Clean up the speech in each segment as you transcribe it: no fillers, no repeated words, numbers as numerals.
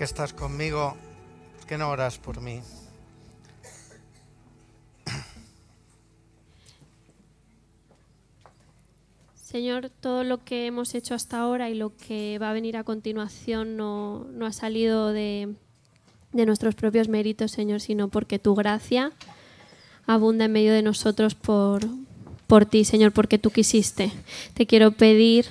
que estás conmigo, ¿por qué no oras por mí? Señor, todo lo que hemos hecho hasta ahora y lo que va a venir a continuación no ha salido de nuestros propios méritos, Señor, sino porque tu gracia abunda en medio de nosotros por ti, Señor, porque tú quisiste. Te quiero pedir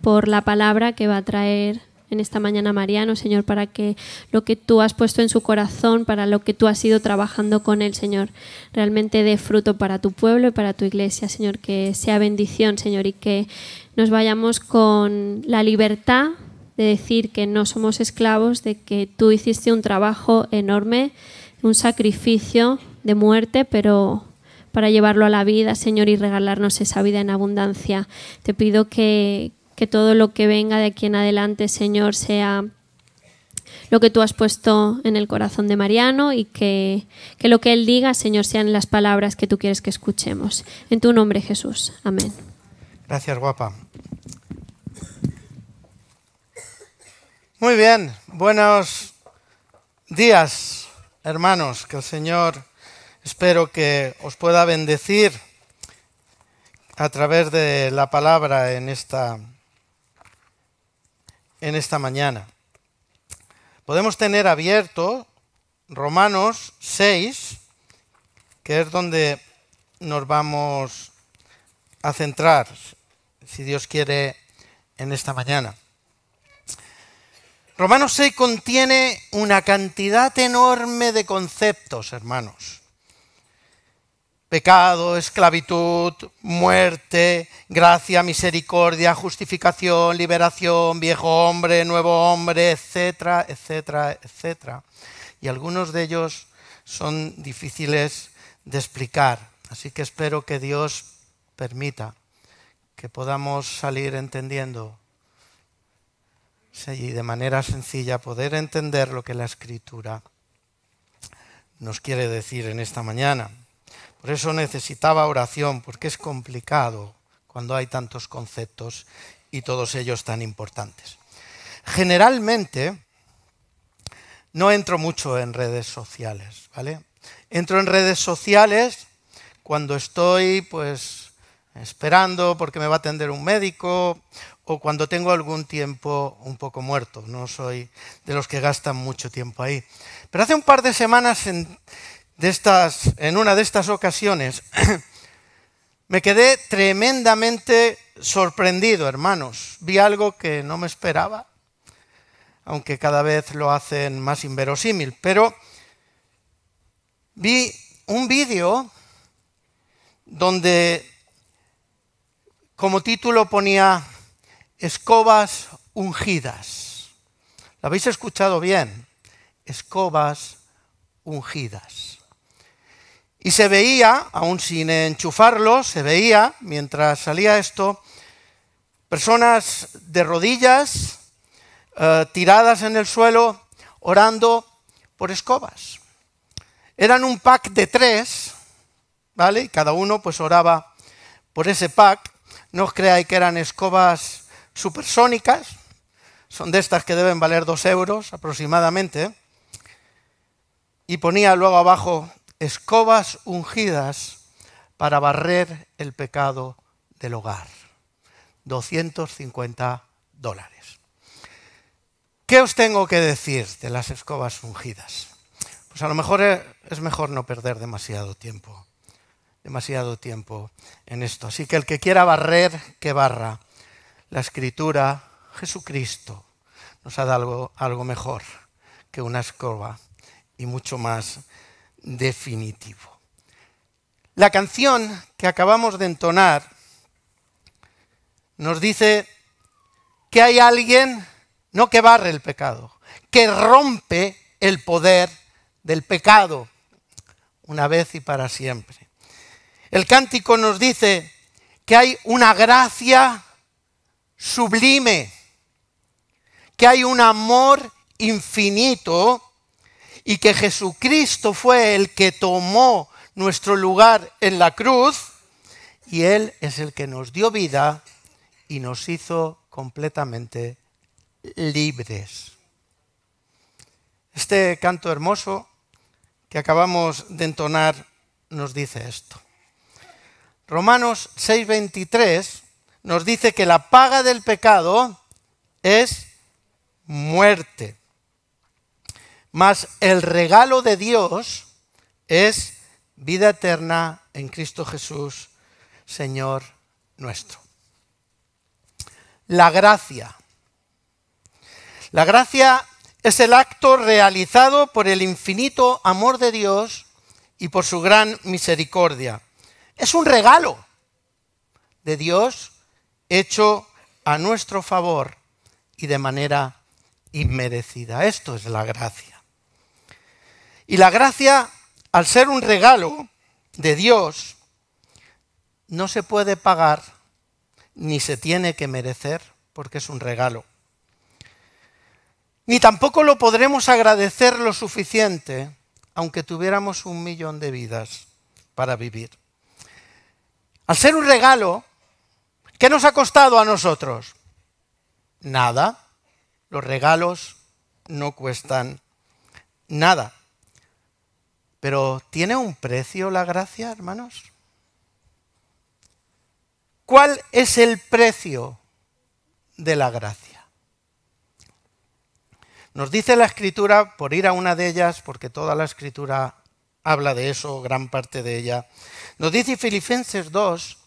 por la palabra que va a traer en esta mañana Mariano, Señor, para que lo que tú has puesto en su corazón, para lo que tú has ido trabajando con él, Señor, realmente dé fruto para tu pueblo y para tu iglesia, Señor, que sea bendición, Señor, y que nos vayamos con la libertad de decir que no somos esclavos, de que tú hiciste un trabajo enorme, un sacrificio de muerte, pero para llevarlo a la vida, Señor, y regalarnos esa vida en abundancia. Te pido que todo lo que venga de aquí en adelante, Señor, sea lo que tú has puesto en el corazón de Mariano y que lo que él diga, Señor, sean las palabras que tú quieres que escuchemos. En tu nombre, Jesús. Amén. Gracias, guapa. Muy bien, buenos días, hermanos. Que el Señor, espero que os pueda bendecir a través de la palabra en esta mañana. Podemos tener abierto Romanos 6, que es donde nos vamos a centrar, si Dios quiere, en esta mañana. Romanos 6 contiene una cantidad enorme de conceptos, hermanos. Pecado, esclavitud, muerte, gracia, misericordia, justificación, liberación, viejo hombre, nuevo hombre, etcétera, etcétera, etcétera. Y algunos de ellos son difíciles de explicar. Así que espero que Dios permita que podamos salir entendiendo y de manera sencilla poder entender lo que la Escritura nos quiere decir en esta mañana. Por eso necesitaba oración, porque es complicado cuando hay tantos conceptos y todos ellos tan importantes. Generalmente no entro mucho en redes sociales, ¿vale? Entro en redes sociales cuando estoy, pues, esperando porque me va a atender un médico o cuando tengo algún tiempo un poco muerto. No soy de los que gastan mucho tiempo ahí. Pero hace un par de semanas en una de estas ocasiones me quedé tremendamente sorprendido, hermanos. Vi algo que no me esperaba, aunque cada vez lo hacen más inverosímil, pero vi un vídeo donde como título ponía escobas ungidas. ¿Lo habéis escuchado bien? Escobas ungidas. Y se veía, aún sin enchufarlo, se veía, mientras salía esto, personas de rodillas, tiradas en el suelo, orando por escobas. Eran un pack de 3, ¿vale? Y cada uno pues oraba por ese pack. No os creáis que eran escobas supersónicas, son de estas que deben valer 2 euros aproximadamente. Y ponía luego abajo, escobas ungidas para barrer el pecado del hogar. $250. ¿Qué os tengo que decir de las escobas ungidas? Pues a lo mejor es mejor no perder demasiado tiempo en esto. Así que el que quiera barrer, que barra. La Escritura, Jesucristo, nos ha dado algo mejor que una escoba y mucho más definitivo. La canción que acabamos de entonar nos dice que hay alguien, no que barre el pecado, que rompe el poder del pecado una vez y para siempre. El cántico nos dice que hay una gracia sublime, que hay un amor infinito y que Jesucristo fue el que tomó nuestro lugar en la cruz y Él es el que nos dio vida y nos hizo completamente libres. Este canto hermoso que acabamos de entonar nos dice esto. Romanos 6:23 nos dice que la paga del pecado es muerte, mas el regalo de Dios es vida eterna en Cristo Jesús, Señor nuestro. La gracia. La gracia es el acto realizado por el infinito amor de Dios y por su gran misericordia. Es un regalo de Dios hecho a nuestro favor y de manera inmerecida. Esto es la gracia. Y la gracia, al ser un regalo de Dios, no se puede pagar ni se tiene que merecer porque es un regalo. Ni tampoco lo podremos agradecer lo suficiente aunque tuviéramos 1.000.000 de vidas para vivir. Al ser un regalo, ¿qué nos ha costado a nosotros? Nada. Los regalos no cuestan nada. Pero ¿tiene un precio la gracia, hermanos? ¿Cuál es el precio de la gracia? Nos dice la Escritura, por ir a una de ellas, porque toda la Escritura habla de eso, gran parte de ella. Nos dice Filipenses 2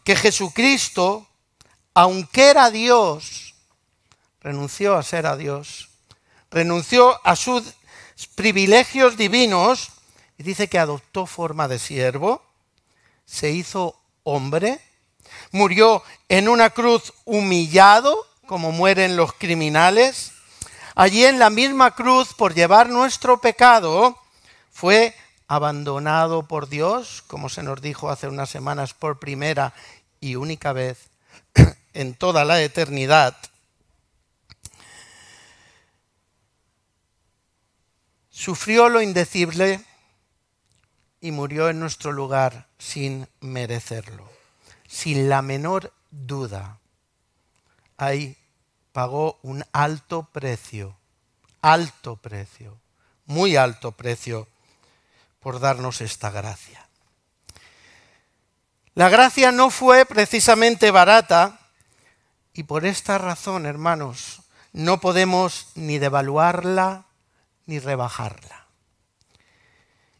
que Jesucristo, aunque era Dios, renunció a ser a Dios, renunció a sus privilegios divinos y dice que adoptó forma de siervo, se hizo hombre, murió en una cruz humillado, como mueren los criminales. Allí en la misma cruz, por llevar nuestro pecado, fue abandonado por Dios, como se nos dijo hace unas semanas, por primera y única vez en toda la eternidad. Sufrió lo indecible y murió en nuestro lugar sin merecerlo, sin la menor duda. Ahí pagó un alto precio, muy alto precio por darnos esta gracia. La gracia no fue precisamente barata y por esta razón, hermanos, no podemos ni devaluarla ni rebajarla.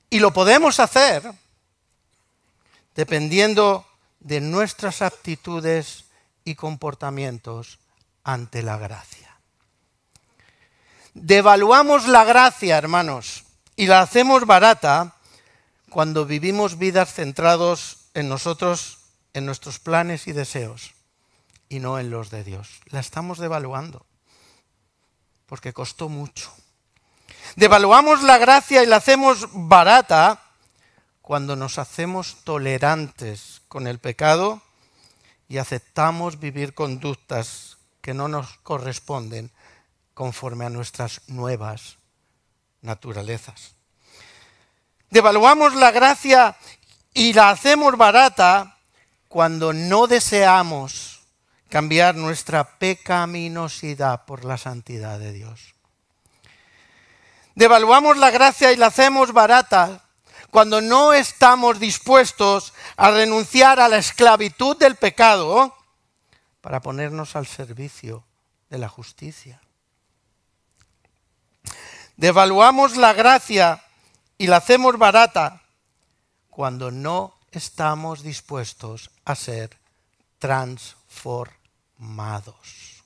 Y lo podemos hacer dependiendo de nuestras actitudes y comportamientos ante la gracia. Devaluamos la gracia, hermanos, y la hacemos barata cuando vivimos vidas centrados en nosotros, en nuestros planes y deseos, y no en los de Dios. La estamos devaluando, porque costó mucho. Devaluamos la gracia y la hacemos barata cuando nos hacemos tolerantes con el pecado y aceptamos vivir conductas que no nos corresponden conforme a nuestras nuevas naturalezas. Devaluamos la gracia y la hacemos barata cuando no deseamos cambiar nuestra pecaminosidad por la santidad de Dios. Devaluamos la gracia y la hacemos barata cuando no estamos dispuestos a renunciar a la esclavitud del pecado para ponernos al servicio de la justicia. Devaluamos la gracia y la hacemos barata cuando no estamos dispuestos a ser transformados.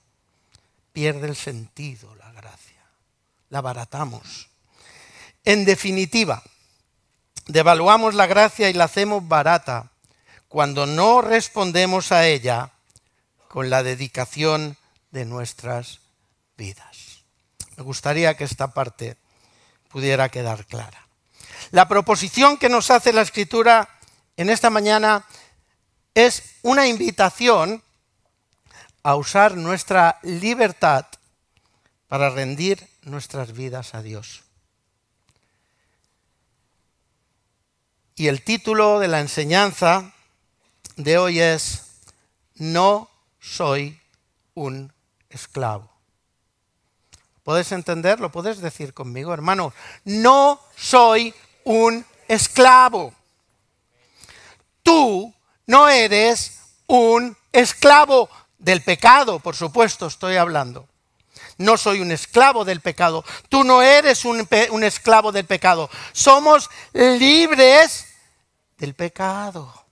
Pierde el sentido la gracia, la abaratamos. En definitiva, devaluamos la gracia y la hacemos barata cuando no respondemos a ella con la dedicación de nuestras vidas. Me gustaría que esta parte pudiera quedar clara. La proposición que nos hace la Escritura en esta mañana es una invitación a usar nuestra libertad para rendir nuestras vidas a Dios. Y el título de la enseñanza de hoy es No soy un esclavo. ¿Puedes entenderlo? ¿Puedes decir conmigo, hermano? No soy un esclavo. Tú no eres un esclavo del pecado, por supuesto estoy hablando. No soy un esclavo del pecado. Tú no eres un esclavo del pecado. Somos libres del pecado.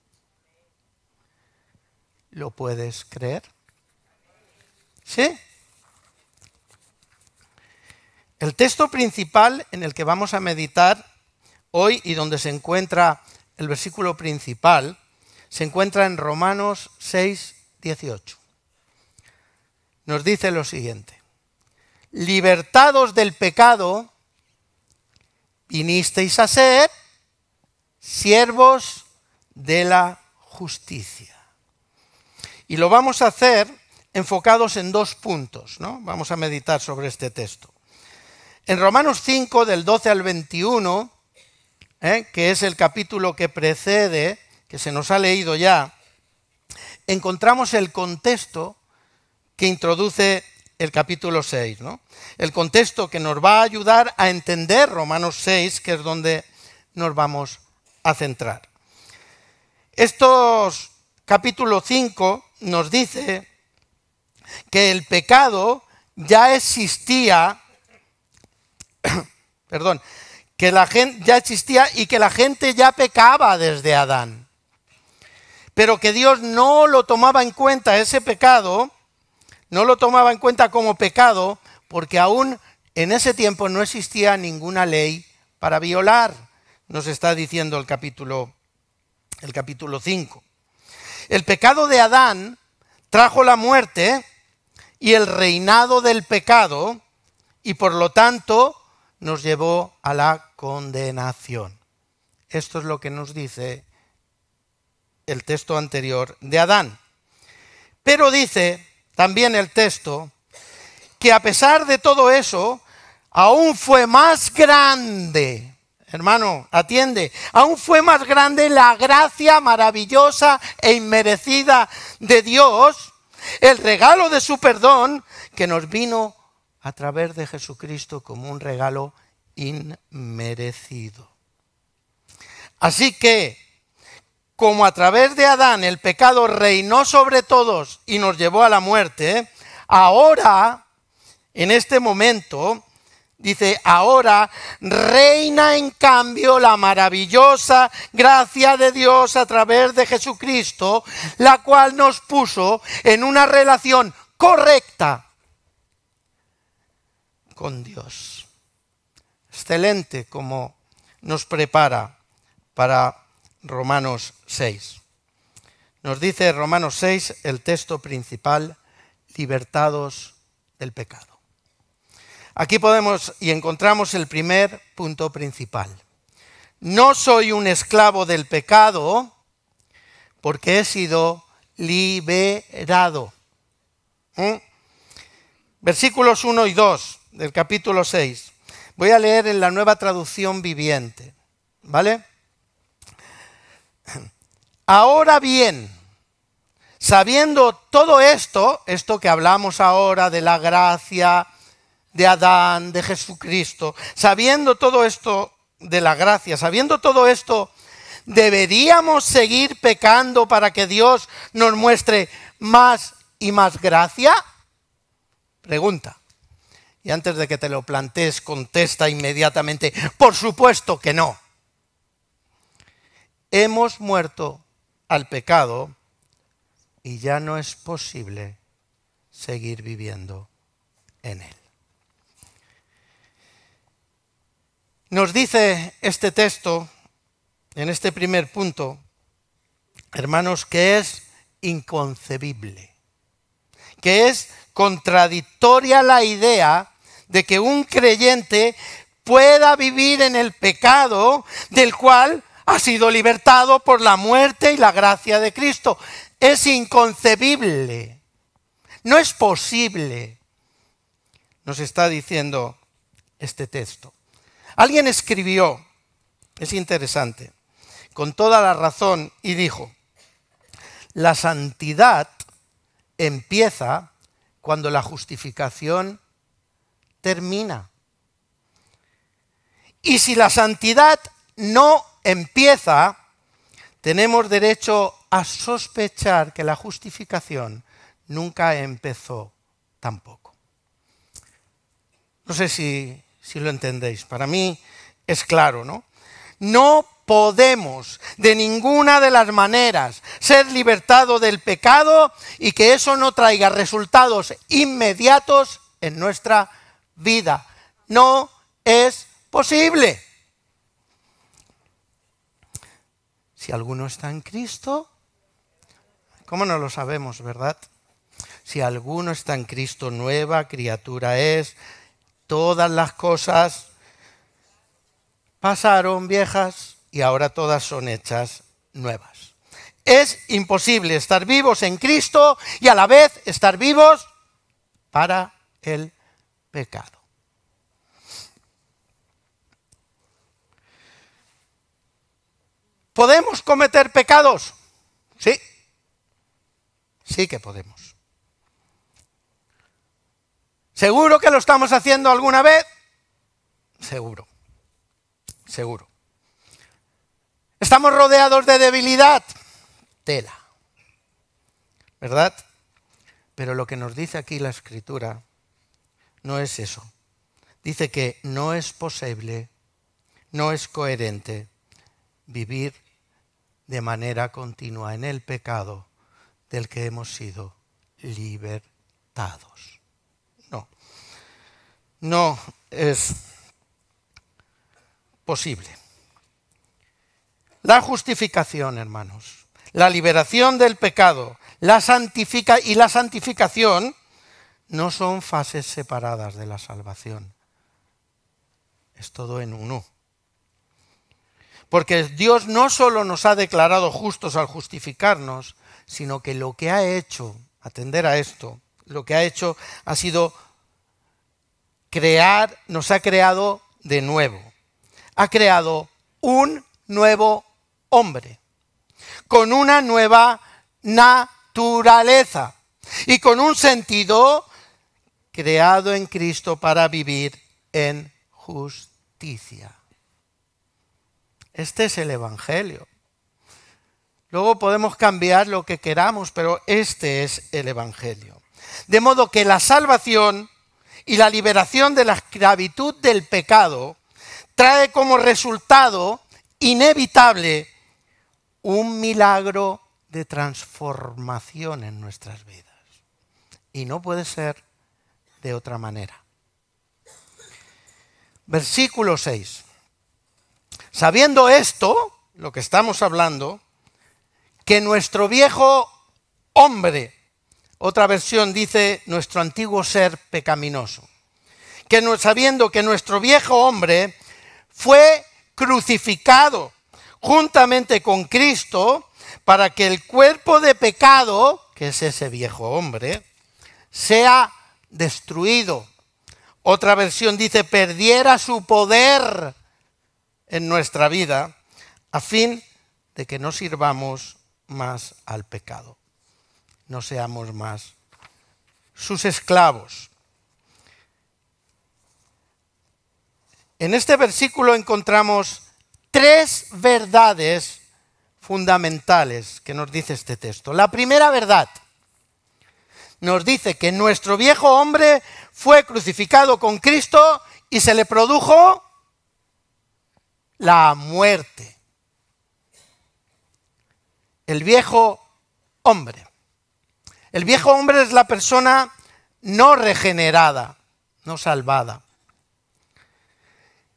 ¿Lo puedes creer? ¿Sí? El texto principal en el que vamos a meditar hoy y donde se encuentra el versículo principal, se encuentra en Romanos 6, 18. Nos dice lo siguiente: libertados del pecado, vinisteis a ser siervos de la justicia. Y lo vamos a hacer enfocados en 2 puntos, ¿no? Vamos a meditar sobre este texto. En Romanos 5, del 12 al 21, que es el capítulo que precede, que se nos ha leído ya, encontramos el contexto que introduce el capítulo 6, ¿no? El contexto que nos va a ayudar a entender Romanos 6, que es donde nos vamos a centrar. Capítulo 5 nos dice que el pecado ya existía, ya existía y que la gente ya pecaba desde Adán. Pero que Dios no lo tomaba en cuenta ese pecado, no lo tomaba en cuenta como pecado, porque aún en ese tiempo no existía ninguna ley para violar, nos está diciendo el capítulo 5. El pecado de Adán trajo la muerte y el reinado del pecado, y por lo tanto nos llevó a la condenación. Esto es lo que nos dice el texto anterior de Adán. Pero dice también el texto que a pesar de todo eso, aún fue más grande, hermano, atiende, aún fue más grande la gracia maravillosa e inmerecida de Dios, el regalo de su perdón que nos vino a través de Jesucristo como un regalo inmerecido. Así que, como a través de Adán el pecado reinó sobre todos y nos llevó a la muerte, ahora, en este momento, dice, ahora reina en cambio la maravillosa gracia de Dios a través de Jesucristo, la cual nos puso en una relación correcta con Dios. Excelente como nos prepara para Romanos 6. Nos dice Romanos 6, el texto principal, libertados del pecado. Aquí podemos y encontramos el primer punto principal. No soy un esclavo del pecado porque he sido liberado. Versículos 1 y 2 del capítulo 6. Voy a leer en la Nueva Traducción Viviente, ¿vale? Ahora bien, sabiendo todo esto que hablamos ahora de la gracia de Adán, de Jesucristo, sabiendo todo esto de la gracia, sabiendo todo esto, ¿deberíamos seguir pecando para que Dios nos muestre más y más gracia? Pregunta. Y antes de que te lo plantees, contesta inmediatamente, por supuesto que no. Hemos muerto al pecado y ya no es posible seguir viviendo en él. Nos dice este texto, en este primer punto, hermanos, que es inconcebible, que es contradictoria la idea de que un creyente pueda vivir en el pecado del cual ha sido libertado por la muerte y la gracia de Cristo. Es inconcebible, no es posible, nos está diciendo este texto. Alguien escribió, es interesante, con toda la razón, y dijo, la santidad empieza cuando la justificación termina. Y si la santidad no empieza, tenemos derecho a sospechar que la justificación nunca empezó tampoco. No sé si lo entendéis. Para mí es claro, ¿no? No podemos de ninguna de las maneras ser libertados del pecado y que eso no traiga resultados inmediatos en nuestra vida. No es posible. Si alguno está en Cristo, ¿cómo no lo sabemos, verdad? Si alguno está en Cristo, nueva criatura es. Todas las cosas pasaron viejas y ahora todas son hechas nuevas. Es imposible estar vivos en Cristo y a la vez estar vivos para el pecado. ¿Podemos cometer pecados? Sí. Sí que podemos. ¿Seguro que lo estamos haciendo alguna vez? Seguro. Seguro. ¿Estamos rodeados de debilidad? Tela. ¿Verdad? Pero lo que nos dice aquí la Escritura no es eso. Dice que no es posible, no es coherente vivir de manera continua en el pecado del que hemos sido libertados. No es posible. La justificación, hermanos, la liberación del pecado, la santificación no son fases separadas de la salvación. Es todo en uno. Porque Dios no solo nos ha declarado justos al justificarnos, sino que lo que ha hecho, atender a esto, lo que ha hecho ha sido nos ha creado de nuevo. Ha creado un nuevo hombre, con una nueva naturaleza y con un sentido creado en Cristo para vivir en justicia. Este es el Evangelio. Luego podemos cambiar lo que queramos, pero este es el Evangelio. De modo que la salvación y la liberación de la esclavitud del pecado trae como resultado inevitable un milagro de transformación en nuestras vidas. Y no puede ser de otra manera. Versículo 6. Sabiendo esto, lo que estamos hablando, que nuestro viejo hombre, otra versión dice nuestro antiguo ser pecaminoso, sabiendo que nuestro viejo hombre fue crucificado juntamente con Cristo para que el cuerpo de pecado, que es ese viejo hombre, sea destruido. Otra versión dice perdiera su poder en nuestra vida a fin de que no sirvamos más al pecado. No seamos más sus esclavos. En este versículo encontramos tres verdades fundamentales que nos dice este texto. La primera verdad nos dice que nuestro viejo hombre fue crucificado con Cristo y se le produjo la muerte. El viejo hombre. El viejo hombre es la persona no regenerada, no salvada.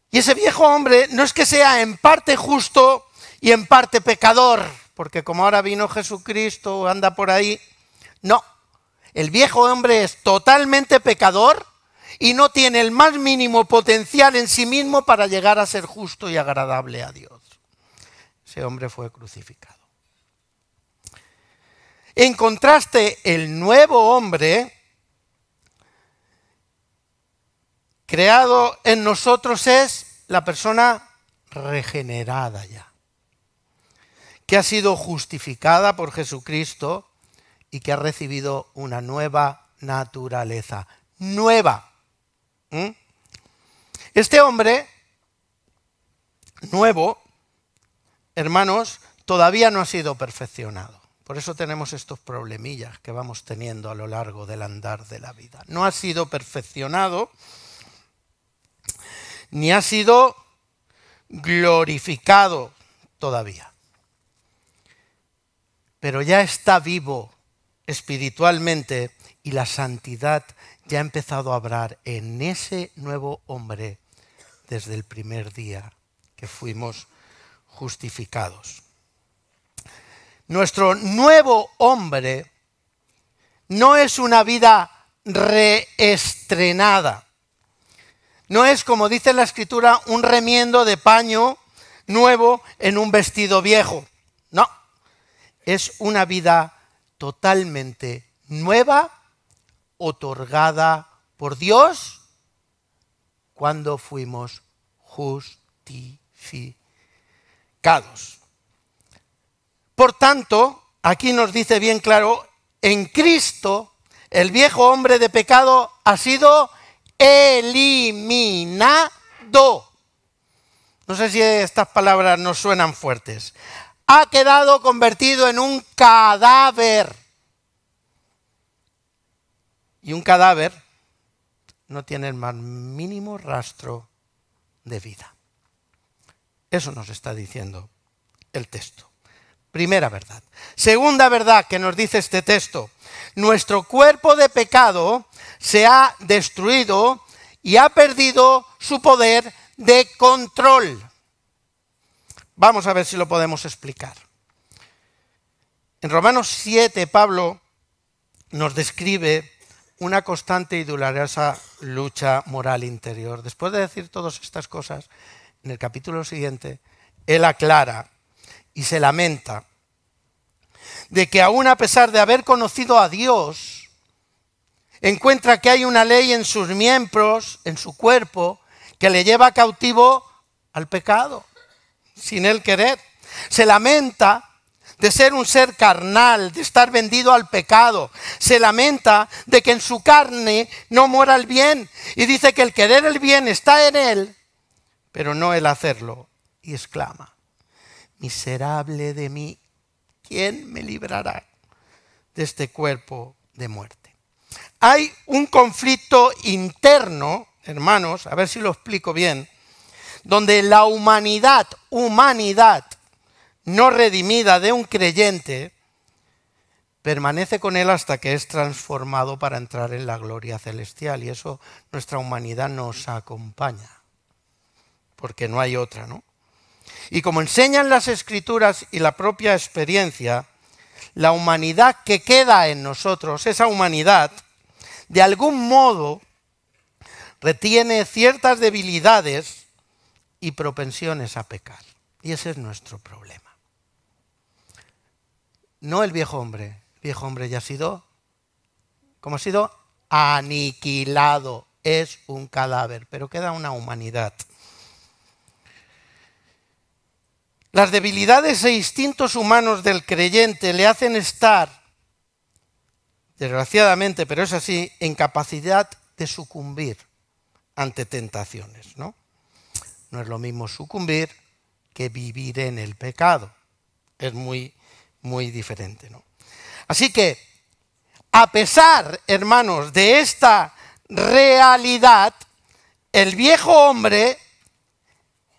Y ese viejo hombre no es que sea en parte justo y en parte pecador, porque como ahora vino Jesucristo, anda por ahí. No, el viejo hombre es totalmente pecador y no tiene el más mínimo potencial en sí mismo para llegar a ser justo y agradable a Dios. Ese hombre fue crucificado. En contraste, el nuevo hombre creado en nosotros es la persona regenerada ya, que ha sido justificada por Jesucristo y que ha recibido una nueva naturaleza. Nueva. Este hombre nuevo, hermanos, todavía no ha sido perfeccionado. Por eso tenemos estos problemillas que vamos teniendo a lo largo del andar de la vida. No ha sido perfeccionado, ni ha sido glorificado todavía. Pero ya está vivo espiritualmente y la santidad ya ha empezado a obrar en ese nuevo hombre desde el primer día que fuimos justificados. Nuestro nuevo hombre no es una vida reestrenada. No es, como dice la Escritura, un remiendo de paño nuevo en un vestido viejo. No, es una vida totalmente nueva, otorgada por Dios cuando fuimos justificados. Por tanto, aquí nos dice bien claro, en Cristo el viejo hombre de pecado ha sido eliminado. No sé si estas palabras nos suenan fuertes. Ha quedado convertido en un cadáver. Y un cadáver no tiene el más mínimo rastro de vida. Eso nos está diciendo el texto. Primera verdad. Segunda verdad que nos dice este texto. Nuestro cuerpo de pecado se ha destruido y ha perdido su poder de control. Vamos a ver si lo podemos explicar. En Romanos 7, Pablo nos describe una constante y dolorosa lucha moral interior. Después de decir todas estas cosas, en el capítulo siguiente, él aclara y se lamenta de que aún a pesar de haber conocido a Dios, encuentra que hay una ley en sus miembros, en su cuerpo, que le lleva cautivo al pecado, sin él querer. Se lamenta de ser un ser carnal, de estar vendido al pecado. Se lamenta de que en su carne no mora el bien. Y dice que el querer el bien está en él, pero no el hacerlo. Y exclama, miserable de mí, ¿quién me librará de este cuerpo de muerte? Hay un conflicto interno, hermanos, a ver si lo explico bien, donde la humanidad no redimida de un creyente permanece con él hasta que es transformado para entrar en la gloria celestial. Y eso nuestra humanidad nos acompaña, porque no hay otra, ¿no? Y como enseñan las Escrituras y la propia experiencia, la humanidad que queda en nosotros, esa humanidad, de algún modo retiene ciertas debilidades y propensiones a pecar. Y ese es nuestro problema. No el viejo hombre ya ha sido, ¿cómo ha sido? Aniquilado, es un cadáver, pero queda una humanidad. Las debilidades e instintos humanos del creyente le hacen estar, desgraciadamente, pero es así, en capacidad de sucumbir ante tentaciones, ¿no? No es lo mismo sucumbir que vivir en el pecado. Es muy diferente, ¿no? Así que, a pesar, hermanos, de esta realidad, el viejo hombre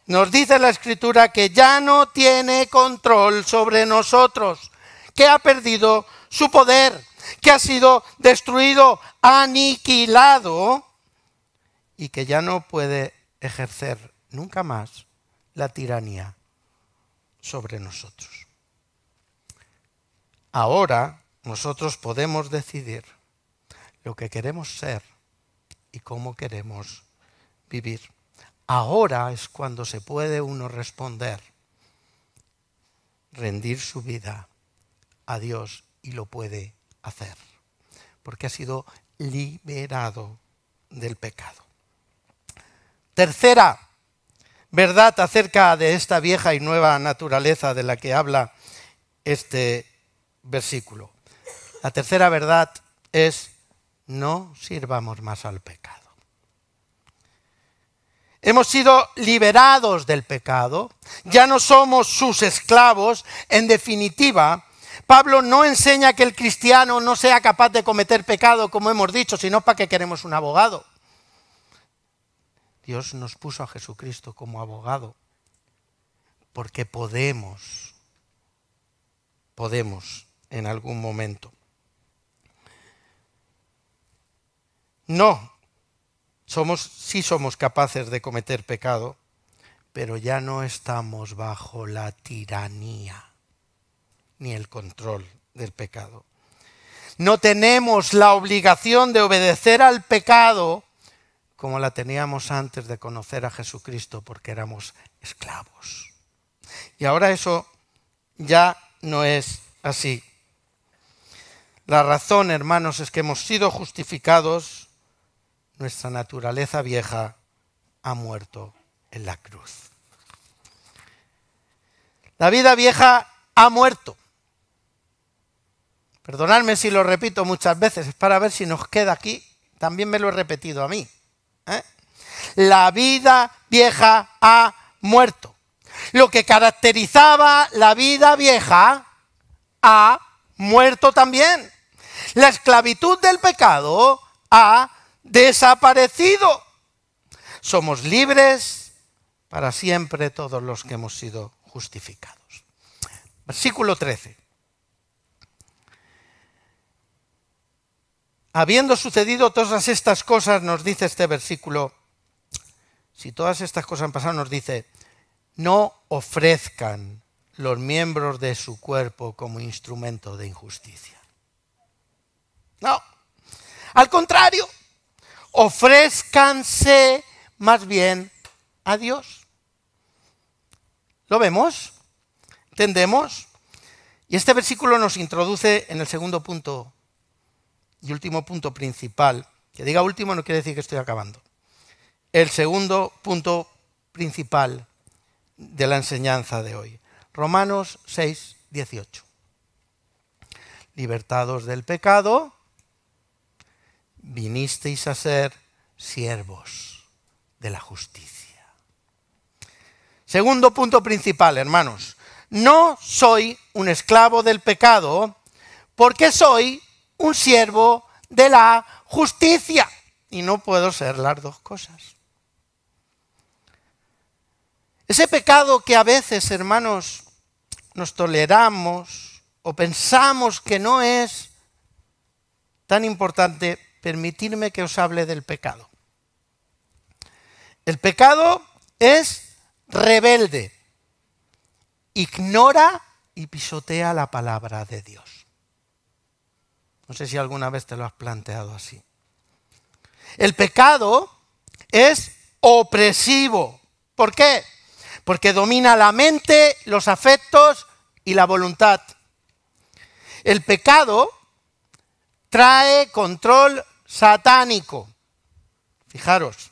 nos dice la Escritura que ya no tiene control sobre nosotros, que ha perdido su poder, que ha sido destruido, aniquilado y que ya no puede ejercer nunca más la tiranía sobre nosotros. Ahora nosotros podemos decidir lo que queremos ser y cómo queremos vivir. Ahora es cuando se puede uno responder, rendir su vida a Dios, y lo puede hacer, porque ha sido liberado del pecado. Tercera verdad acerca de esta vieja y nueva naturaleza de la que habla este versículo. La tercera verdad es: no sirvamos más al pecado. Hemos sido liberados del pecado, ya no somos sus esclavos. En definitiva, Pablo no enseña que el cristiano no sea capaz de cometer pecado, como hemos dicho, sino para qué queremos un abogado. Dios nos puso a Jesucristo como abogado, porque podemos en algún momento. Sí somos capaces de cometer pecado, pero ya no estamos bajo la tiranía ni el control del pecado. No tenemos la obligación de obedecer al pecado como la teníamos antes de conocer a Jesucristo, porque éramos esclavos. Y ahora eso ya no es así. La razón, hermanos, es que hemos sido justificados. Nuestra naturaleza vieja ha muerto en la cruz. La vida vieja ha muerto. Perdonadme si lo repito muchas veces, es para ver si nos queda aquí. También me lo he repetido a mí. La vida vieja ha muerto. Lo que caracterizaba la vida vieja ha muerto también. La esclavitud del pecado ha desaparecido. Somos libres para siempre todos los que hemos sido justificados. Versículo 13. Habiendo sucedido todas estas cosas, nos dice este versículo, si todas estas cosas han pasado, nos dice, no ofrezcan los miembros de su cuerpo como instrumento de injusticia. No, al contrario, ofrézcanse más bien a Dios. ¿Lo vemos? ¿Entendemos? Y este versículo nos introduce en el segundo punto y último punto principal. Que diga último no quiere decir que estoy acabando. El segundo punto principal de la enseñanza de hoy. Romanos 6, 18. Libertados del pecado, vinisteis a ser siervos de la justicia. Segundo punto principal, hermanos. No soy un esclavo del pecado porque soy un siervo de la justicia. Y no puedo ser las dos cosas. Ese pecado que a veces, hermanos, nos toleramos o pensamos que no es tan importante, permitidme que os hable del pecado. El pecado es rebelde, ignora y pisotea la palabra de Dios. No sé si alguna vez te lo has planteado así. El pecado es opresivo. ¿Por qué? Porque domina la mente, los afectos y la voluntad. El pecado trae control satánico. Fijaros,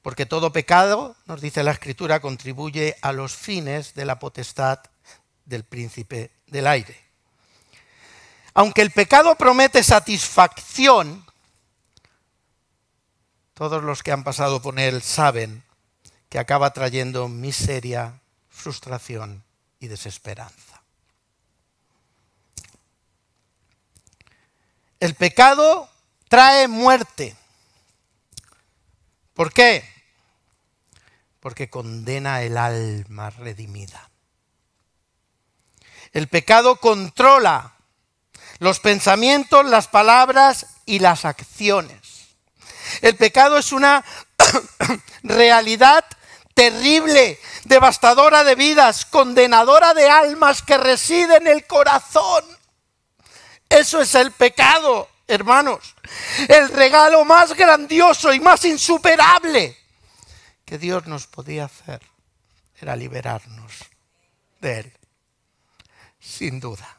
porque todo pecado, nos dice la Escritura, contribuye a los fines de la potestad del príncipe del aire. Aunque el pecado promete satisfacción, todos los que han pasado por él saben que acaba trayendo miseria, frustración y desesperanza. El pecado trae muerte. ¿Por qué? Porque condena el alma redimida. El pecado controla los pensamientos, las palabras y las acciones. El pecado es una realidad terrible, devastadora de vidas, condenadora de almas que reside en el corazón. Eso es el pecado, hermanos. El regalo más grandioso y más insuperable que Dios nos podía hacer era liberarnos de él, sin duda.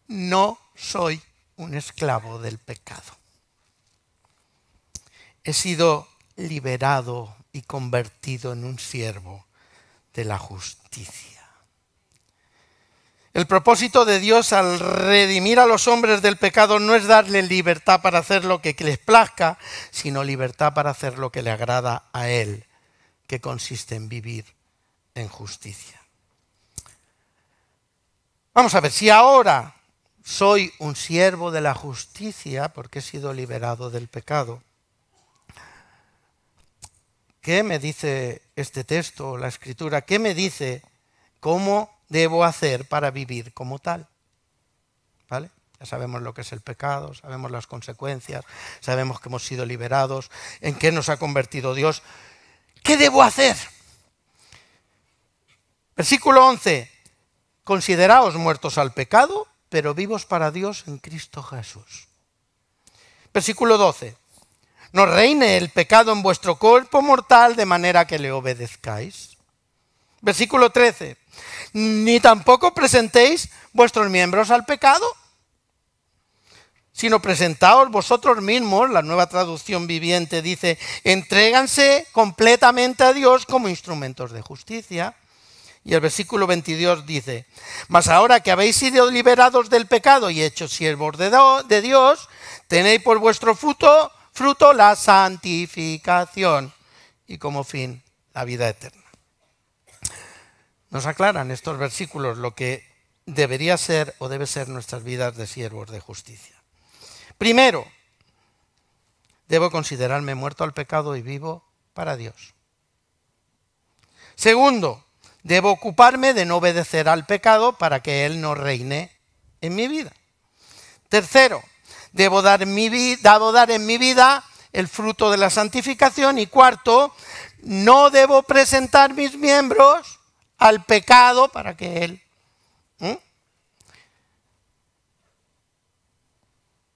No soy un esclavo del pecado. He sido liberado y convertido en un siervo de la justicia. El propósito de Dios al redimir a los hombres del pecado no es darles libertad para hacer lo que les plazca, sino libertad para hacer lo que le agrada a Él, que consiste en vivir en justicia. Vamos a ver, si ahora soy un siervo de la justicia porque he sido liberado del pecado, ¿qué me dice este texto, la Escritura? ¿Qué me dice cómo debo hacer para vivir como tal? ¿Vale? Ya sabemos lo que es el pecado, sabemos las consecuencias, sabemos que hemos sido liberados, en qué nos ha convertido Dios. ¿Qué debo hacer? Versículo 11. Consideraos muertos al pecado, pero vivos para Dios en Cristo Jesús. Versículo 12. No reine el pecado en vuestro cuerpo mortal de manera que le obedezcáis. Versículo 13. Ni tampoco presentéis vuestros miembros al pecado, sino presentaos vosotros mismos, la Nueva Traducción Viviente dice, entréganse completamente a Dios como instrumentos de justicia. Y el versículo 22 dice, mas ahora que habéis sido liberados del pecado y hechos siervos de Dios, tenéis por vuestro fruto la santificación y como fin la vida eterna. Nos aclaran estos versículos lo que debería ser o debe ser nuestras vidas de siervos de justicia. Primero, debo considerarme muerto al pecado y vivo para Dios. Segundo, debo ocuparme de no obedecer al pecado para que Él no reine en mi vida. Tercero, debo dar en mi vida el fruto de la santificación. Y cuarto, no debo presentar mis miembros al pecado para que Él...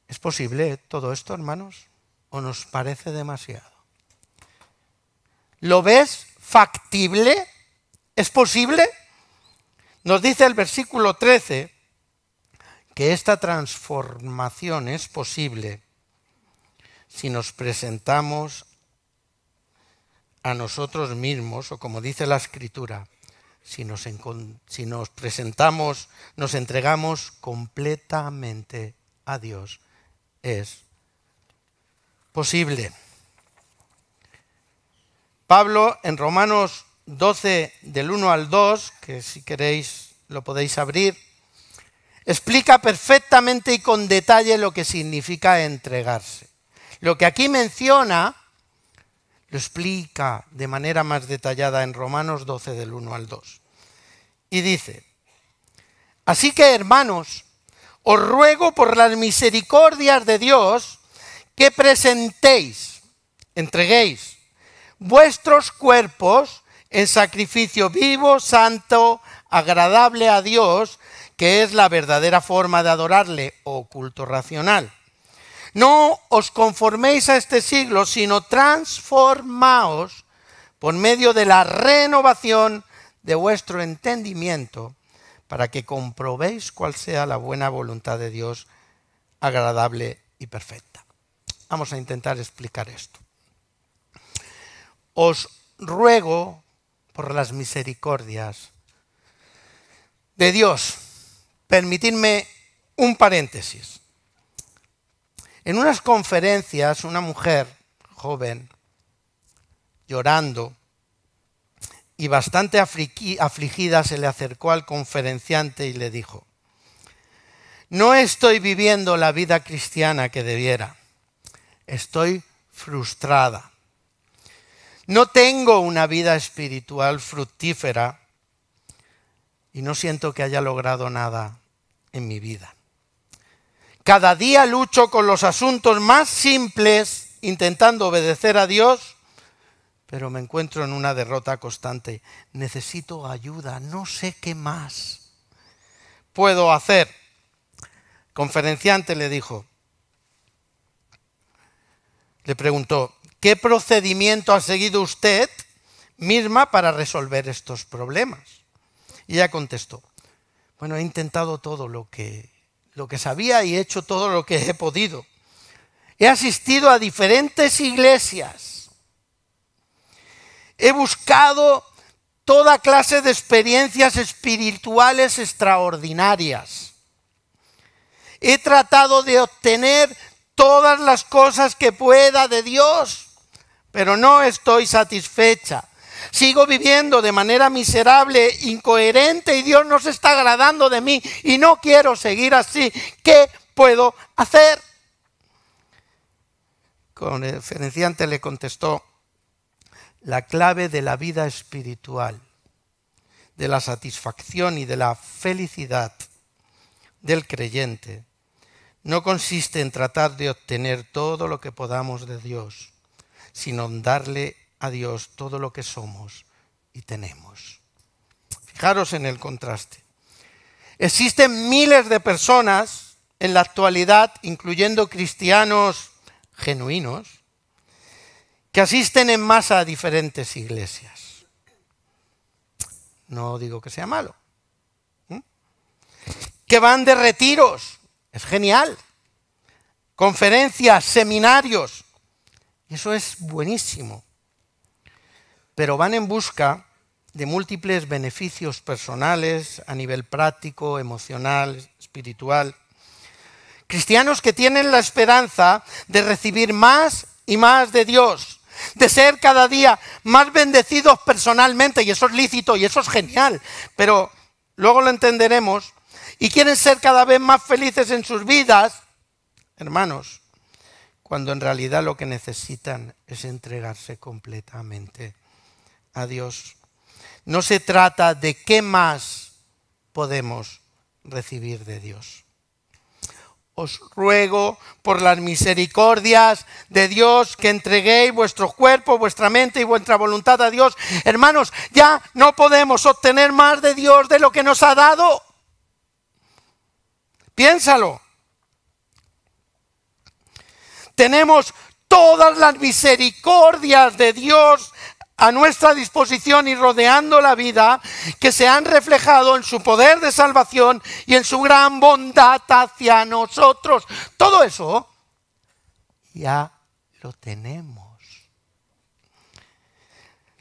¿Es posible todo esto, hermanos? ¿O nos parece demasiado? ¿Lo ves factible? ¿Es posible? Nos dice el versículo 13 que esta transformación es posible si nos presentamos a nosotros mismos, o como dice la Escritura, si nos presentamos, nos entregamos completamente a Dios. Es posible. Pablo en Romanos 12, del 1 al 2, que si queréis lo podéis abrir, explica perfectamente y con detalle lo que significa entregarse. Lo que aquí menciona, lo explica de manera más detallada en Romanos 12, del 1 al 2. Y dice, así que hermanos, os ruego por las misericordias de Dios que entreguéis vuestros cuerpos en sacrificio vivo, santo, agradable a Dios, que es la verdadera forma de adorarle, o culto racional. No os conforméis a este siglo, sino transformaos por medio de la renovación de vuestro entendimiento, para que comprobéis cuál sea la buena voluntad de Dios, agradable y perfecta. Vamos a intentar explicar esto. Os ruego por las misericordias de Dios. Permitidme un paréntesis. En unas conferencias, una mujer joven, llorando y bastante afligida, se le acercó al conferenciante y le dijo, no estoy viviendo la vida cristiana que debiera. Estoy frustrada. No tengo una vida espiritual fructífera y no siento que haya logrado nada en mi vida. Cada día lucho con los asuntos más simples, intentando obedecer a Dios, pero me encuentro en una derrota constante. Necesito ayuda, no sé qué más puedo hacer. El conferenciante le preguntó, ¿qué procedimiento ha seguido usted misma para resolver estos problemas? Y ella contestó, bueno, he intentado todo lo que sabía y he hecho todo lo que he podido. He asistido a diferentes iglesias. He buscado toda clase de experiencias espirituales extraordinarias. He tratado de obtener todas las cosas que pueda de Dios, pero no estoy satisfecha. Sigo viviendo de manera miserable, incoherente, y Dios no se está agradando de mí y no quiero seguir así. ¿Qué puedo hacer? Conferenciante le contestó: la clave de la vida espiritual, de la satisfacción y de la felicidad del creyente, no consiste en tratar de obtener todo lo que podamos de Dios, sino en darle a Dios todo lo que somos y tenemos. Fijaros en el contraste. Existen miles de personas en la actualidad, incluyendo cristianos genuinos, que asisten en masa a diferentes iglesias. No digo que sea malo. Que van de retiros, es genial. Conferencias, seminarios, eso es buenísimo. Pero van en busca de múltiples beneficios personales a nivel práctico, emocional, espiritual. Cristianos que tienen la esperanza de recibir más y más de Dios, de ser cada día más bendecidos personalmente, y eso es lícito y eso es genial, pero luego lo entenderemos, y quieren ser cada vez más felices en sus vidas, hermanos, cuando en realidad lo que necesitan es entregarse completamente a Dios. No se trata de qué más podemos recibir de Dios. Os ruego por las misericordias de Dios que entreguéis vuestro cuerpo, vuestra mente y vuestra voluntad a Dios. Hermanos, ya no podemos obtener más de Dios de lo que nos ha dado. Piénsalo. Tenemos todas las misericordias de Dios a nuestra disposición y rodeando la vida, que se han reflejado en su poder de salvación y en su gran bondad hacia nosotros. Todo eso ya lo tenemos.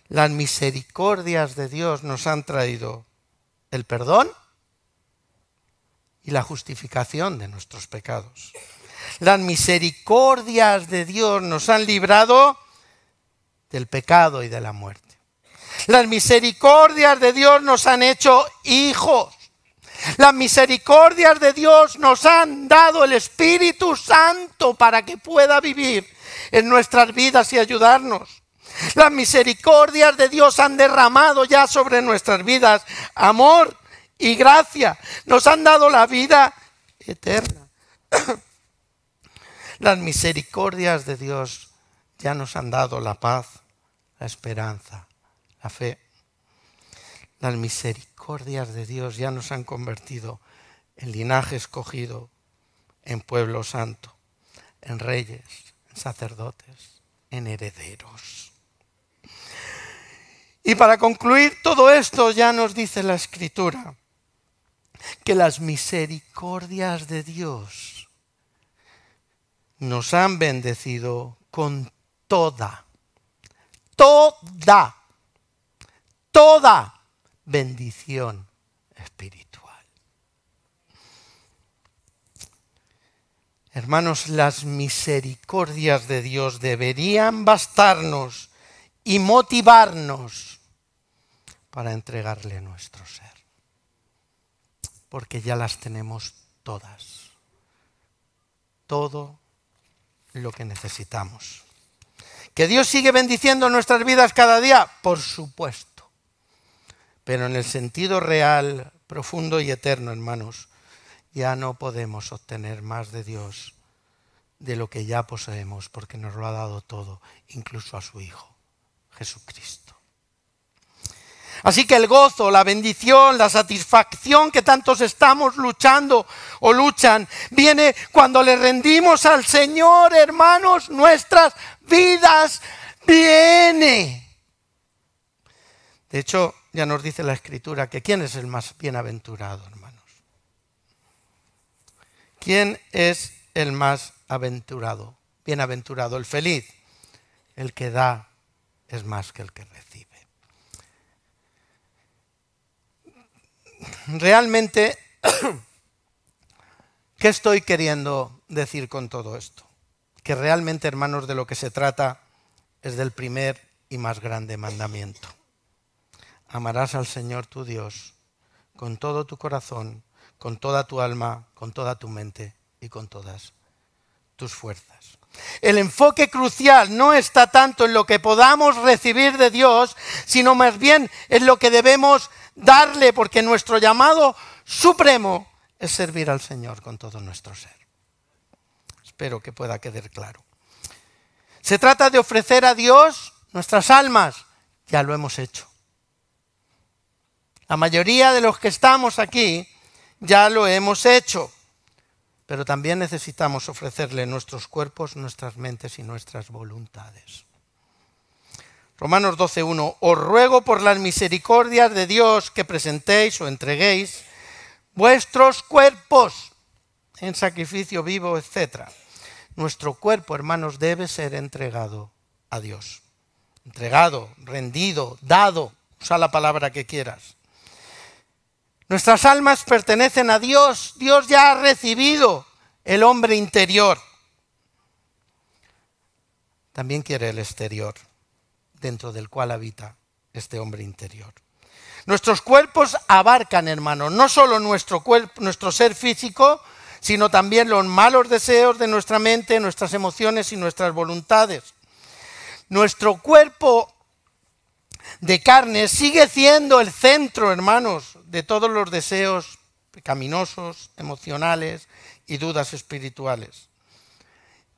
Las misericordias de Dios nos han traído el perdón y la justificación de nuestros pecados. Las misericordias de Dios nos han librado del pecado y de la muerte. Las misericordias de Dios nos han hecho hijos. Las misericordias de Dios nos han dado el Espíritu Santo para que pueda vivir en nuestras vidas y ayudarnos. Las misericordias de Dios han derramado ya sobre nuestras vidas amor y gracia. Nos han dado la vida eterna. Las misericordias de Dios ya nos han dado la paz, la esperanza, la fe. Las misericordias de Dios ya nos han convertido en linaje escogido, en pueblo santo, en reyes, en sacerdotes, en herederos. Y para concluir todo esto, ya nos dice la Escritura que las misericordias de Dios nos han bendecido con toda bendición espiritual. Hermanos, las misericordias de Dios deberían bastarnos y motivarnos para entregarle nuestro ser, porque ya las tenemos todas, todo lo que necesitamos. ¿Que Dios sigue bendiciendo nuestras vidas cada día? Por supuesto. Pero en el sentido real, profundo y eterno, hermanos, ya no podemos obtener más de Dios de lo que ya poseemos, porque nos lo ha dado todo, incluso a su Hijo, Jesucristo. Así que el gozo, la bendición, la satisfacción que tantos estamos luchando o luchan, viene cuando le rendimos al Señor, hermanos, nuestras vidas viene. De hecho, ya nos dice la Escritura que ¿quién es el más bienaventurado, hermanos? ¿Quién es el más aventurado? Bienaventurado, el feliz. El que da es más que el que recibe. realmente, ¿qué estoy queriendo decir con todo esto? Que realmente, hermanos, de lo que se trata es del primer y más grande mandamiento. Amarás al Señor tu Dios con todo tu corazón, con toda tu alma, con toda tu mente y con todas tus fuerzas. El enfoque crucial no está tanto en lo que podamos recibir de Dios, sino más bien en lo que debemos darle, porque nuestro llamado supremo es servir al Señor con todo nuestro ser. Espero que pueda quedar claro. Se trata de ofrecer a Dios nuestras almas. Ya lo hemos hecho. La mayoría de los que estamos aquí ya lo hemos hecho. Pero también necesitamos ofrecerle nuestros cuerpos, nuestras mentes y nuestras voluntades. Romanos 12:1. Os ruego por las misericordias de Dios que presentéis o entreguéis vuestros cuerpos en sacrificio vivo, etc. Nuestro cuerpo, hermanos, debe ser entregado a Dios. Entregado, rendido, dado. Usa la palabra que quieras. Nuestras almas pertenecen a Dios. Dios ya ha recibido el hombre interior. También quiere el exterior, dentro del cual habita este hombre interior. Nuestros cuerpos abarcan, hermanos, no solo nuestro cuerpo, nuestro ser físico, sino también los malos deseos de nuestra mente, nuestras emociones y nuestras voluntades. Nuestro cuerpo de carne sigue siendo el centro, hermanos, de todos los deseos pecaminosos, emocionales y dudas espirituales.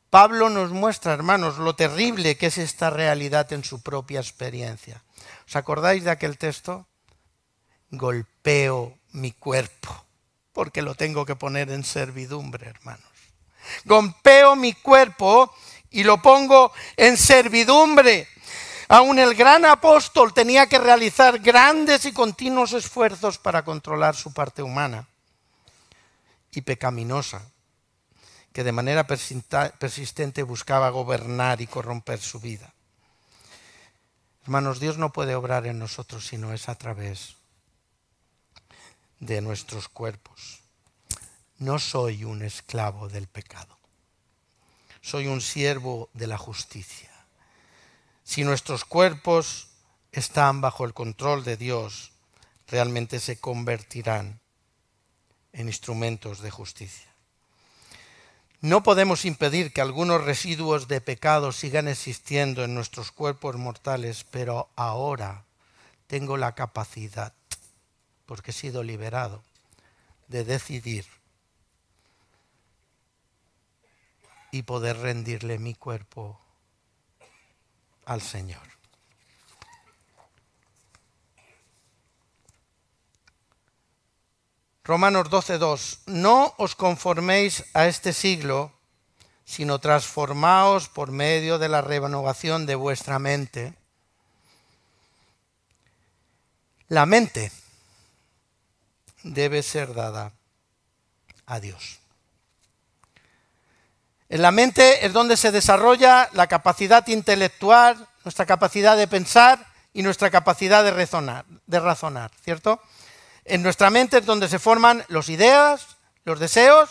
Pablo nos muestra, hermanos, lo terrible que es esta realidad en su propia experiencia. ¿Os acordáis de aquel texto? Golpeo mi cuerpo, porque lo tengo que poner en servidumbre, hermanos. Golpeo mi cuerpo y lo pongo en servidumbre. Aún el gran apóstol tenía que realizar grandes y continuos esfuerzos para controlar su parte humana y pecaminosa, que de manera persistente buscaba gobernar y corromper su vida. Hermanos, Dios no puede obrar en nosotros si no es a través de nuestros cuerpos. No soy un esclavo del pecado, soy un siervo de la justicia. Si nuestros cuerpos están bajo el control de Dios, realmente se convertirán en instrumentos de justicia. No podemos impedir que algunos residuos de pecado sigan existiendo en nuestros cuerpos mortales, pero ahora tengo la capacidad, porque he sido liberado, de decidir y poder rendirle mi cuerpo al Señor. Romanos 12:2. No os conforméis a este siglo, sino transformaos por medio de la renovación de vuestra mente. La mente debe ser dada a Dios. En la mente es donde se desarrolla la capacidad intelectual, nuestra capacidad de pensar y nuestra capacidad de razonar, ¿cierto? En nuestra mente es donde se forman las ideas, los deseos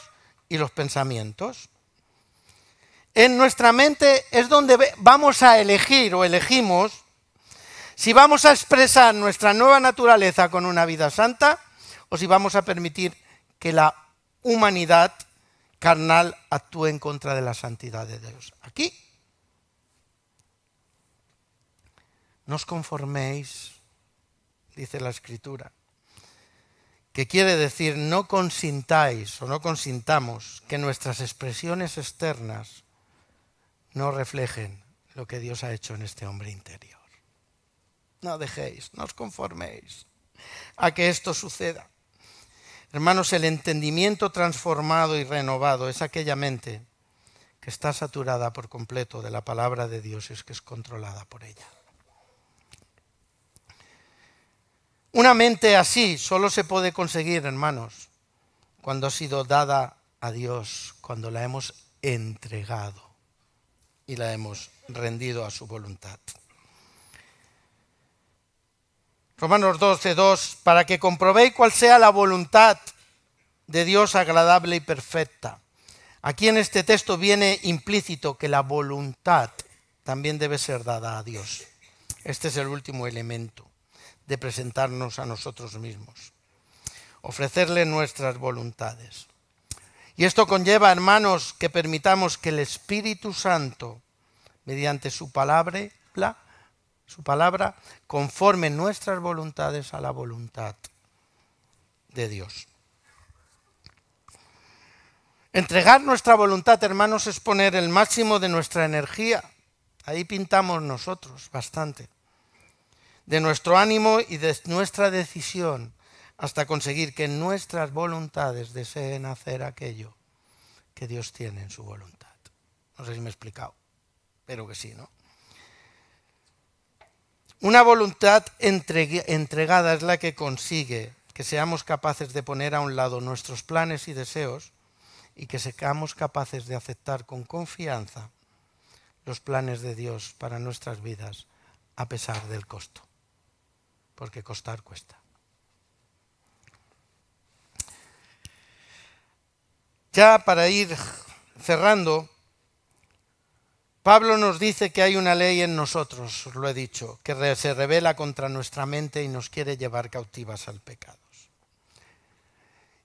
y los pensamientos. En nuestra mente es donde vamos a elegir o elegimos si vamos a expresar nuestra nueva naturaleza con una vida santa o si vamos a permitir que la humanidad carnal actúe en contra de la santidad de Dios. Aquí. No os conforméis, dice la Escritura, que quiere decir no consintáis o no consintamos que nuestras expresiones externas no reflejen lo que Dios ha hecho en este hombre interior. No dejéis, no os conforméis a que esto suceda. Hermanos, el entendimiento transformado y renovado es aquella mente que está saturada por completo de la palabra de Dios y que es controlada por ella. Una mente así solo se puede conseguir, hermanos, cuando ha sido dada a Dios, cuando la hemos entregado y la hemos rendido a su voluntad. Romanos 12:2, para que comprobéis cuál sea la voluntad de Dios agradable y perfecta. Aquí en este texto viene implícito que la voluntad también debe ser dada a Dios. Este es el último elemento de presentarnos a nosotros mismos. Ofrecerle nuestras voluntades. Y esto conlleva, hermanos, que permitamos que el Espíritu Santo, mediante su palabra, conforme nuestras voluntades a la voluntad de Dios. Entregar nuestra voluntad, hermanos, es poner el máximo de nuestra energía. Ahí pintamos nosotros bastante. De nuestro ánimo y de nuestra decisión hasta conseguir que nuestras voluntades deseen hacer aquello que Dios tiene en su voluntad. No sé si me he explicado, pero que sí, ¿no? Una voluntad entregada es la que consigue que seamos capaces de poner a un lado nuestros planes y deseos y que seamos capaces de aceptar con confianza los planes de Dios para nuestras vidas a pesar del costo, porque costar cuesta. Ya para ir cerrando, Pablo nos dice que hay una ley en nosotros, os lo he dicho, que se rebela contra nuestra mente y nos quiere llevar cautivas al pecado.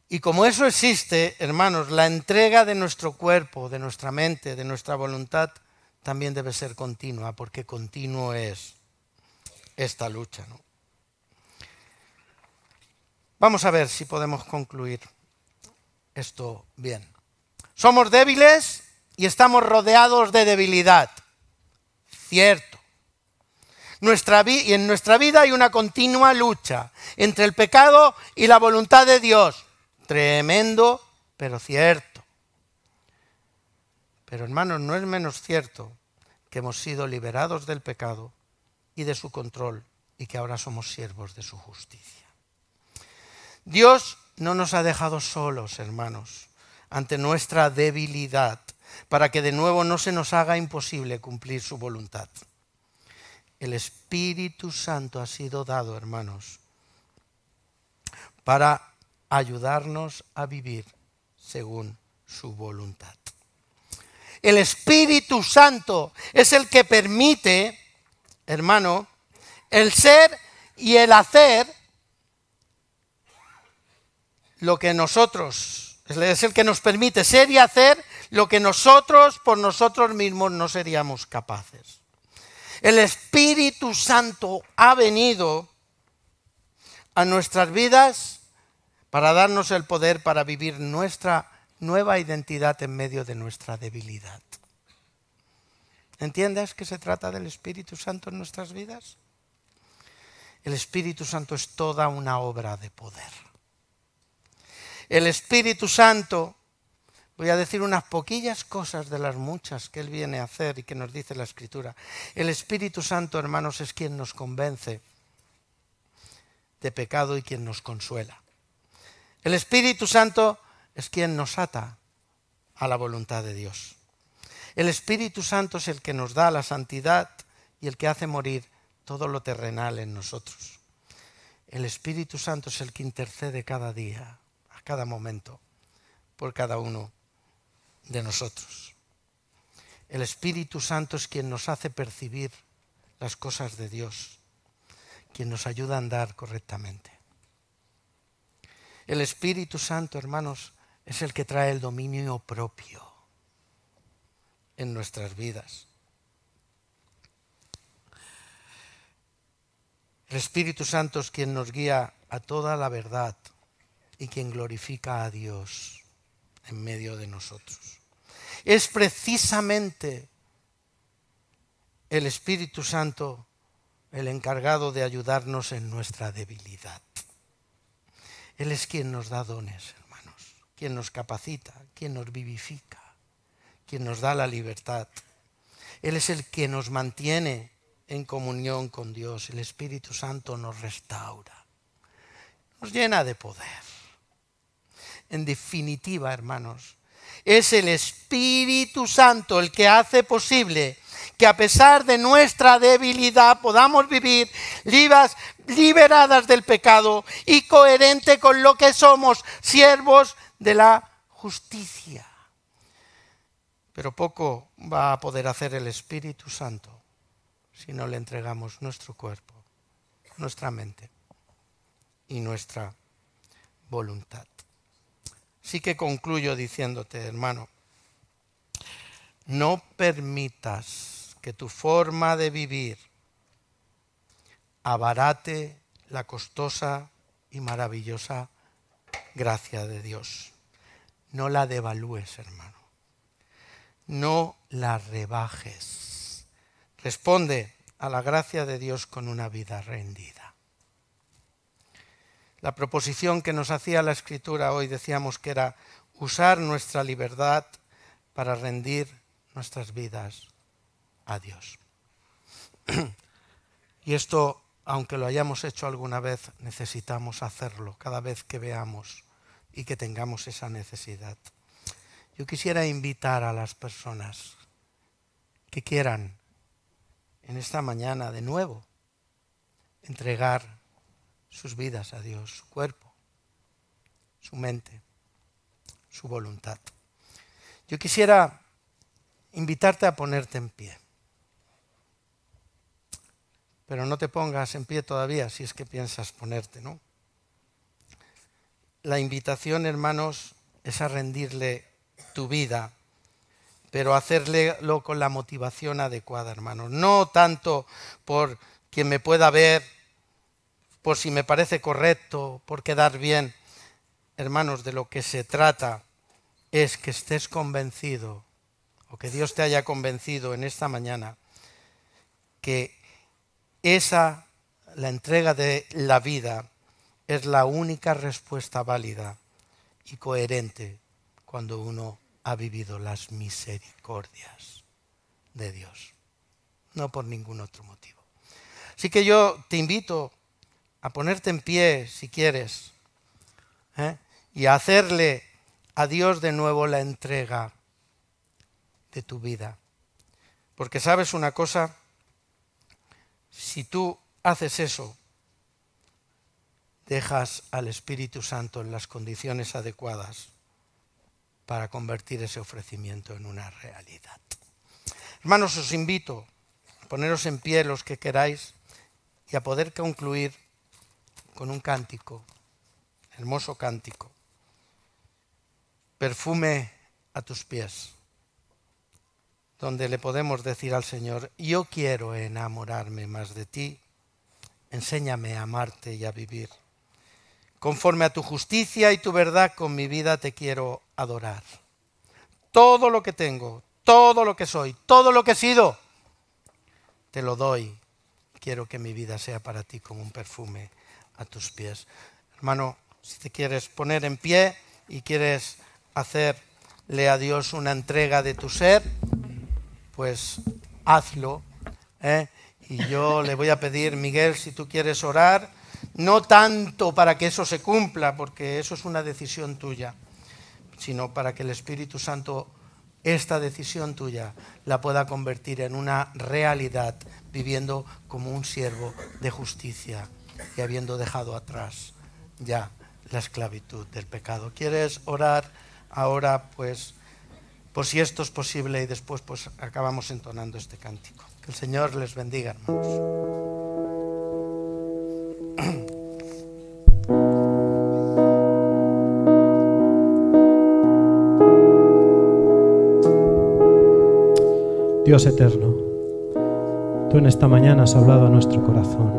Y como eso existe, hermanos, la entrega de nuestro cuerpo, de nuestra mente, de nuestra voluntad, también debe ser continua, porque continuo es esta lucha, ¿no? Vamos a ver si podemos concluir esto bien. Somos débiles y estamos rodeados de debilidad. Cierto. Y en nuestra vida hay una continua lucha entre el pecado y la voluntad de Dios. Tremendo, pero cierto. Pero hermanos, no es menos cierto que hemos sido liberados del pecado y de su control y que ahora somos siervos de su justicia. Dios no nos ha dejado solos, hermanos, ante nuestra debilidad, para que de nuevo no se nos haga imposible cumplir su voluntad. El Espíritu Santo ha sido dado, hermanos, para ayudarnos a vivir según su voluntad. El Espíritu Santo es el que permite, hermano, el ser y el hacer lo que nosotros, es el que nos permite ser y hacer lo que nosotros por nosotros mismos no seríamos capaces. El Espíritu Santo ha venido a nuestras vidas para darnos el poder para vivir nuestra nueva identidad en medio de nuestra debilidad. ¿Entiendes que se trata del Espíritu Santo en nuestras vidas? El Espíritu Santo es toda una obra de poder. El Espíritu Santo, voy a decir unas poquillas cosas de las muchas que Él viene a hacer y que nos dice la Escritura. El Espíritu Santo, hermanos, es quien nos convence de pecado y quien nos consuela. El Espíritu Santo es quien nos ata a la voluntad de Dios. El Espíritu Santo es el que nos da la santidad y el que hace morir todo lo terrenal en nosotros. El Espíritu Santo es el que intercede cada día, a cada momento, por cada uno de nosotros. El Espíritu Santo es quien nos hace percibir las cosas de Dios, quien nos ayuda a andar correctamente. El Espíritu Santo, hermanos, es el que trae el dominio propio en nuestras vidas. El Espíritu Santo es quien nos guía a toda la verdad y quien glorifica a Dios en medio de nosotros. Es precisamente el Espíritu Santo el encargado de ayudarnos en nuestra debilidad. Él es quien nos da dones, hermanos, quien nos capacita, quien nos vivifica, quien nos da la libertad. Él es el que nos mantiene en comunión con Dios. El Espíritu Santo nos restaura, nos llena de poder. En definitiva, hermanos, Es el Espíritu Santo el que hace posible que a pesar de nuestra debilidad podamos vivir liberadas del pecado y coherente con lo que somos, siervos de la justicia. Pero poco va a poder hacer el Espíritu Santo si no le entregamos nuestro cuerpo, nuestra mente y nuestra voluntad. Así que concluyo diciéndote, hermano, no permitas que tu forma de vivir abarate la costosa y maravillosa gracia de Dios. No la devalúes, hermano. No la rebajes. Responde a la gracia de Dios con una vida rendida. La proposición que nos hacía la Escritura hoy decíamos que era usar nuestra libertad para rendir nuestras vidas a Dios. Y esto, aunque lo hayamos hecho alguna vez, necesitamos hacerlo cada vez que veamos y que tengamos esa necesidad. Yo quisiera invitar a las personas que quieran en esta mañana de nuevo entregar sus vidas a Dios, su cuerpo, su mente, su voluntad. Yo quisiera invitarte a ponerte en pie. Pero no te pongas en pie todavía si es que piensas ponerte, ¿no? La invitación, hermanos, es a rendirle tu vida, pero hacerlo con la motivación adecuada, hermanos. No tanto por quien me pueda ver, por si me parece correcto, por quedar bien. Hermanos, de lo que se trata es que estés convencido, o que Dios te haya convencido en esta mañana, que la entrega de la vida, es la única respuesta válida y coherente cuando uno ha vivido las misericordias de Dios, no por ningún otro motivo. Así que yo te invito a ponerte en pie si quieres, y a hacerle a Dios de nuevo la entrega de tu vida. Porque sabes una cosa, si tú haces eso, dejas al Espíritu Santo en las condiciones adecuadas para convertir ese ofrecimiento en una realidad. Hermanos, os invito a poneros en pie los que queráis y a poder concluir con un cántico, hermoso cántico. Perfume a tus pies, donde le podemos decir al Señor: yo quiero enamorarme más de ti, enséñame a amarte y a vivir. Conforme a tu justicia y tu verdad, con mi vida te quiero adorar. Todo lo que tengo, todo lo que soy, todo lo que he sido, te lo doy. Quiero que mi vida sea para ti como un perfume a tus pies. Hermano, si te quieres poner en pie y quieres hacerle a Dios una entrega de tu ser, pues hazlo, Y yo le voy a pedir, Miguel, si tú quieres orar, no tanto para que eso se cumpla, porque eso es una decisión tuya, sino para que el Espíritu Santo esta decisión tuya la pueda convertir en una realidad, viviendo como un siervo de justicia y habiendo dejado atrás ya la esclavitud del pecado. ¿Quieres orar ahora? Pues por si esto es posible, y después pues acabamos entonando este cántico. Que el Señor les bendiga, hermanos. Dios eterno, tú en esta mañana has hablado a nuestro corazón.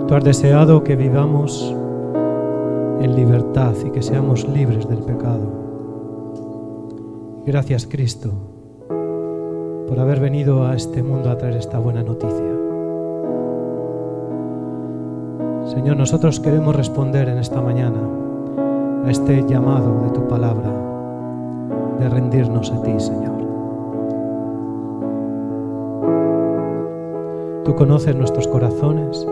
Tú has deseado que vivamos en libertad y que seamos libres del pecado. Gracias, Cristo, por haber venido a este mundo a traer esta buena noticia. Señor, nosotros queremos responder en esta mañana a este llamado de tu palabra, de rendirnos a ti, Señor. Tú conoces nuestros corazones,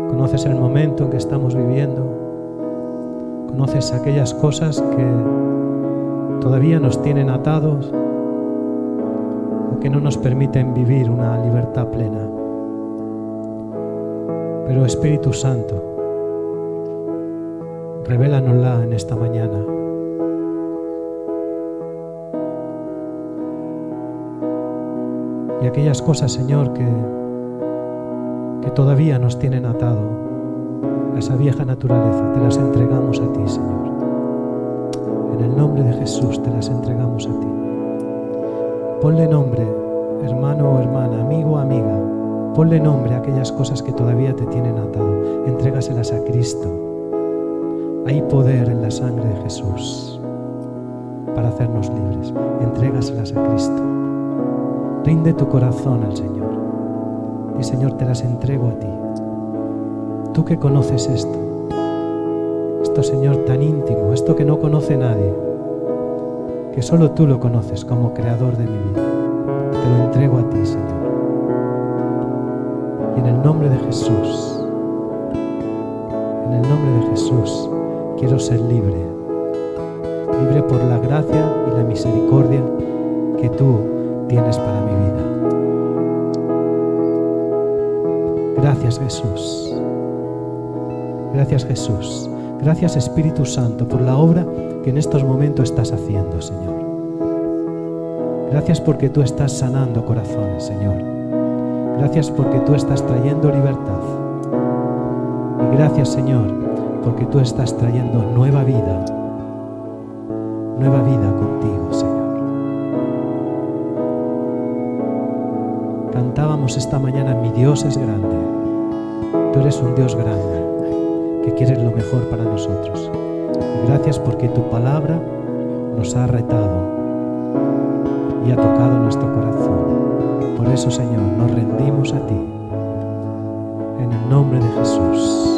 conoces el momento en que estamos viviendo. Conoces aquellas cosas que todavía nos tienen atados o que no nos permiten vivir una libertad plena. Pero Espíritu Santo, revélanosla en esta mañana. Y aquellas cosas, Señor, que todavía nos tienen atado a esa vieja naturaleza, te las entregamos a ti, Señor. En el nombre de Jesús te las entregamos a ti. Ponle nombre, hermano o hermana, amigo o amiga. Ponle nombre a aquellas cosas que todavía te tienen atado. Entrégaselas a Cristo. Hay poder en la sangre de Jesús para hacernos libres. Entrégaselas a Cristo. Rinde tu corazón al Señor. Y Señor, te las entrego a ti. Tú que conoces esto, Señor, tan íntimo, esto que no conoce nadie, que solo tú lo conoces como creador de mi vida. Te lo entrego a ti, Señor. Y en el nombre de Jesús, quiero ser libre. Libre por la gracia y la misericordia que tú tienes para mi vida. Gracias, Jesús. Gracias, Jesús. Gracias, Espíritu Santo, por la obra que en estos momentos estás haciendo, Señor. Gracias porque tú estás sanando corazones, Señor. Gracias porque tú estás trayendo libertad. Y gracias, Señor, porque tú estás trayendo nueva vida contigo, Señor. Cantábamos esta mañana, mi Dios es grande. Tú eres un Dios grande, que quieres lo mejor para nosotros. Y gracias porque tu palabra nos ha retado y ha tocado nuestro corazón. Por eso, Señor, nos rendimos a ti. En el nombre de Jesús.